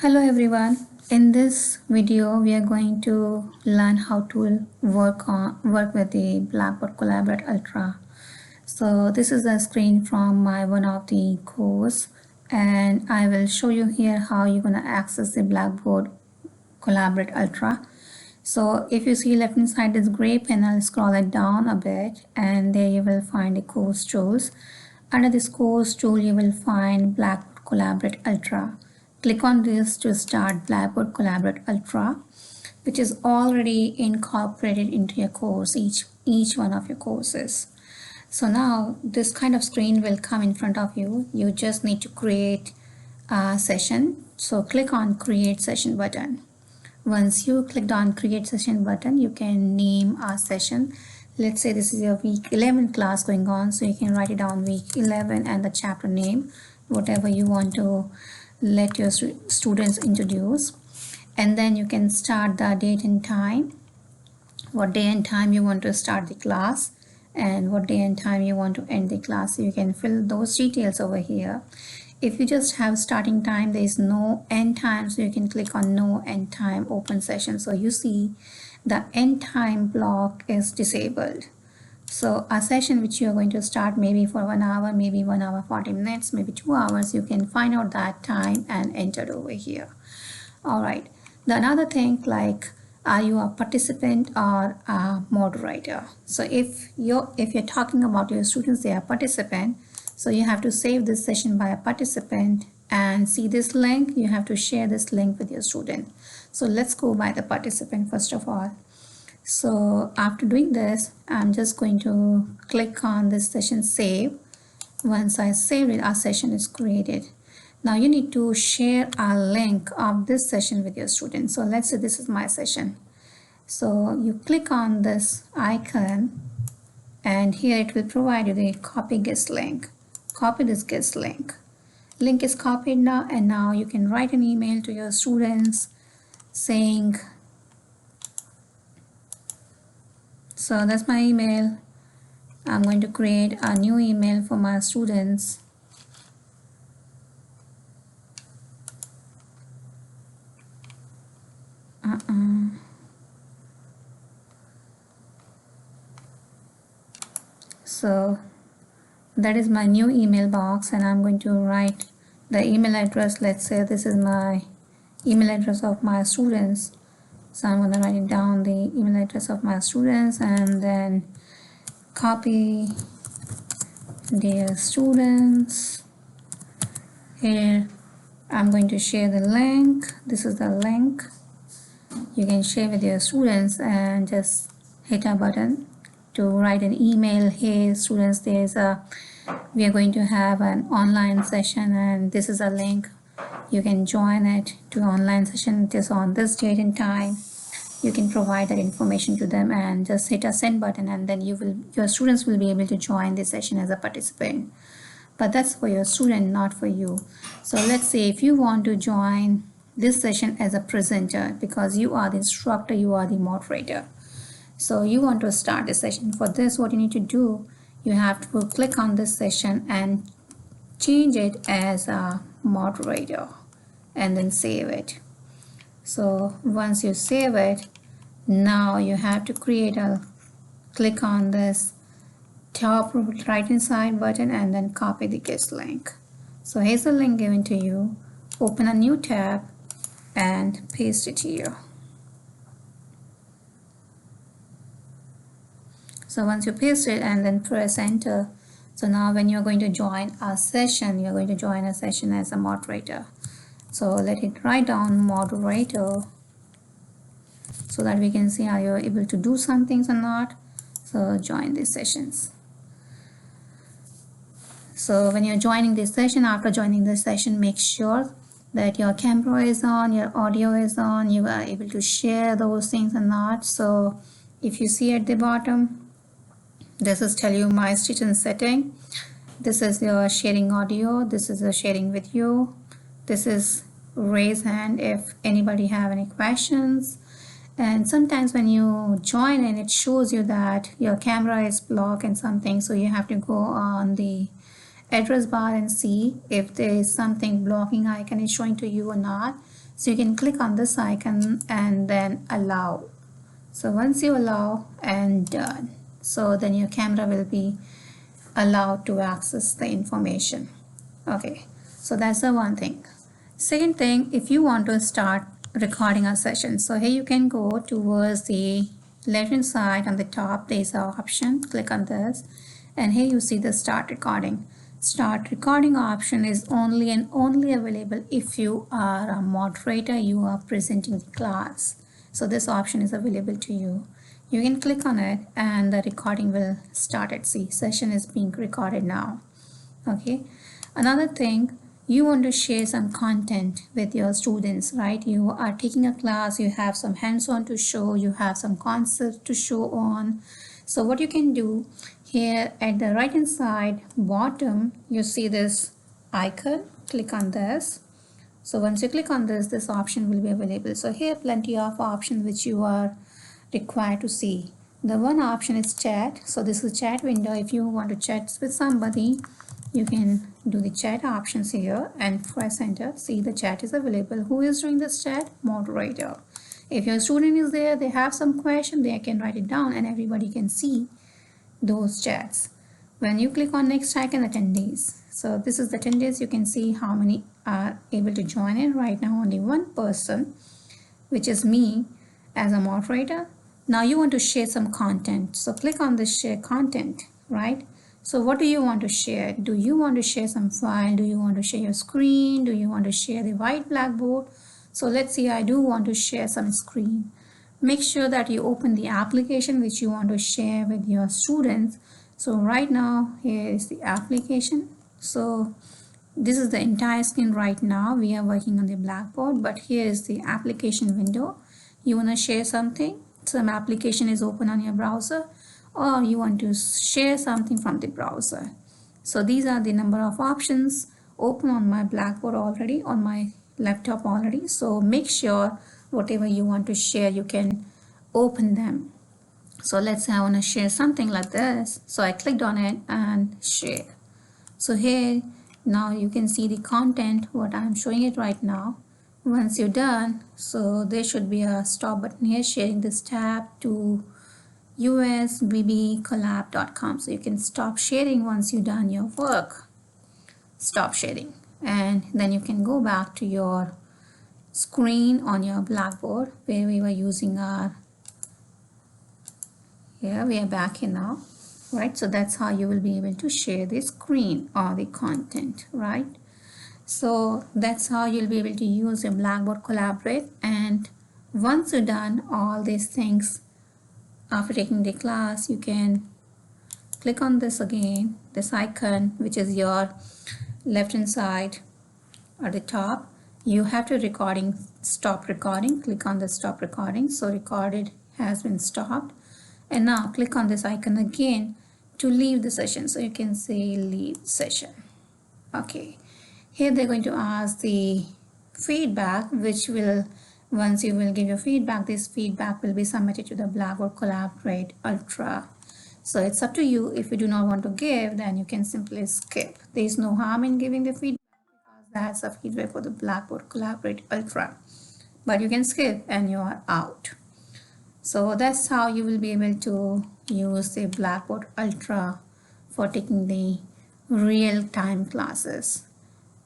Hello everyone. In this video, we are going to learn how to work with the Blackboard Collaborate Ultra. So this is a screen from my one of the course, and I will show you here how you're gonna access the Blackboard Collaborate Ultra. So if you see left hand side this gray panel, scroll it down a bit, and there you will find the course tools. Under this course tool, you will find Blackboard Collaborate Ultra. Click on this to start Blackboard Collaborate Ultra, which is already incorporated into your course, each one of your courses. So now this kind of screen will come in front of you. You just need to create a session. So click on Create Session button. Once you clicked on Create Session button, you can name a session. Let's say this is your week 11 class going on, so you can write it down week 11 and the chapter name, whatever you want to let your students introduce. And then you can start the date and time, what day and time you want to start the class, and what day and time you want to end the class. So you can fill those details over here. If you just have starting time, there is no end time, so you can click on no end time, open session. So you see the end time block is disabled. So a session which you are going to start maybe for 1 hour, maybe 1 hour 40 minutes, maybe 2 hours, you can find out that time and enter it over here. All right. The another thing, like, are you a participant or a moderator? So if you're talking about your students, they are participant. So you have to save this session by a participant and see this link. You have to share this link with your student. So let's go by the participant first of all. So after doing this, I'm just going to click on this session save. Once I save it, our session is created. Now you need to share a link of this session with your students. So let's say this is my session. So you click on this icon, and here it will provide you the copy guest link. Copy this guest link. Link is copied now, and now you can write an email to your students saying, so that's my email. I'm going to create a new email for my students. So that is my new email box, and I'm going to write the email address. Let's say this is my email address of my students. So I'm going to write it down, the email address of my students, and then copy dear students. Here I'm going to share the link. This is the link. You can share with your students and just hit a button to write an email. Hey students, we are going to have an online session, and this is a link. You can join it to online session. It is on this date and time. You can provide that information to them and just hit a send button, and then your students will be able to join this session as a participant. But that's for your student, not for you. So let's say if you want to join this session as a presenter, because you are the instructor, you are the moderator. So you want to start the session. For this, what you need to do, you have to click on this session and change it as a moderator and then save it. So once you save it, now you have to click on this top right hand side button and then copy the guest link. So here's the link given to you. Open a new tab and paste it here. So once you paste it and then press enter, so now when you're going to join a session, you're going to join a session as a moderator. So let it write down moderator so that we can see how you're able to do some things or not. So join these sessions. So when you're joining this session, after joining this session, make sure that your camera is on, your audio is on, you are able to share those things or not. So if you see at the bottom, this is tell you my student setting. This is your sharing audio. This is a sharing video. This is raise hand if anybody have any questions. And sometimes when you join in, it shows you that your camera is blocked and something, so you have to go on the address bar and see if there is something blocking icon is showing to you or not. So you can click on this icon and then allow. So once you allow and done, so then your camera will be allowed to access the information. Okay, so that's the one thing. Second thing, if you want to start recording a session, so here you can go towards the left hand side. On the top there's an option, click on this, and here you see the start recording. Start recording option is only and only available if you are a moderator, you are presenting the class. So this option is available to you. You can click on it and the recording will start at see. Session is being recorded now. Okay. Another thing, you want to share some content with your students, right? You are taking a class, you have some hands-on to show, you have some concepts to show on. So what you can do here at the right hand side bottom, you see this icon, click on this. So once you click on this option will be available. So here plenty of options which you are required to see. The one option is chat. So this is chat window. If you want to chat with somebody, you can do the chat options here and press enter. See, the chat is available. Who is doing this chat? Moderator. If your student is there, they have some question, they can write it down and everybody can see those chats. When you click on next icon, attendees. So this is the attendees. You can see how many are able to join in. Right now only one person, which is me as a moderator. Now you want to share some content. So click on this share content, right? So what do you want to share? Do you want to share some file? Do you want to share your screen? Do you want to share the white blackboard? So let's see, I do want to share some screen. Make sure that you open the application which you want to share with your students. So right now, here is the application. So this is the entire screen right now. We are working on the blackboard, but here is the application window. You want to share something, some application is open on your browser, or you want to share something from the browser. So these are the number of options open on my blackboard already, on my laptop already. So make sure whatever you want to share, you can open them. So let's say I want to share something like this. So I clicked on it and share. So here now you can see the content what I'm showing it right now. Once you're done, so there should be a stop button here, sharing this tab to usbbcollab.com. So you can stop sharing once you've done your work. Stop sharing, and then you can go back to your screen on your blackboard where we were using our, here we are back here now, right? So that's how you will be able to share the screen or the content, right? So that's how you'll be able to use your Blackboard Collaborate. And once you're done all these things, after taking the class, you can click on this again, this icon, which is your left hand side at the top. You have to stop recording. Click on the stop recording. So recorded has been stopped. And now click on this icon again to leave the session. So you can say leave session. Okay. Here they're going to ask the feedback, which will, once you will give your feedback, this feedback will be submitted to the Blackboard Collaborate Ultra. So it's up to you. If you do not want to give, then you can simply skip. There is no harm in giving the feedback because that's a feedback for the Blackboard Collaborate Ultra. But you can skip and you are out. So that's how you will be able to use the Blackboard Ultra for taking the real-time classes.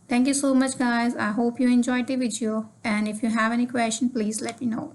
Thank you so much, guys. I hope you enjoyed the video, and if you have any question, please let me know.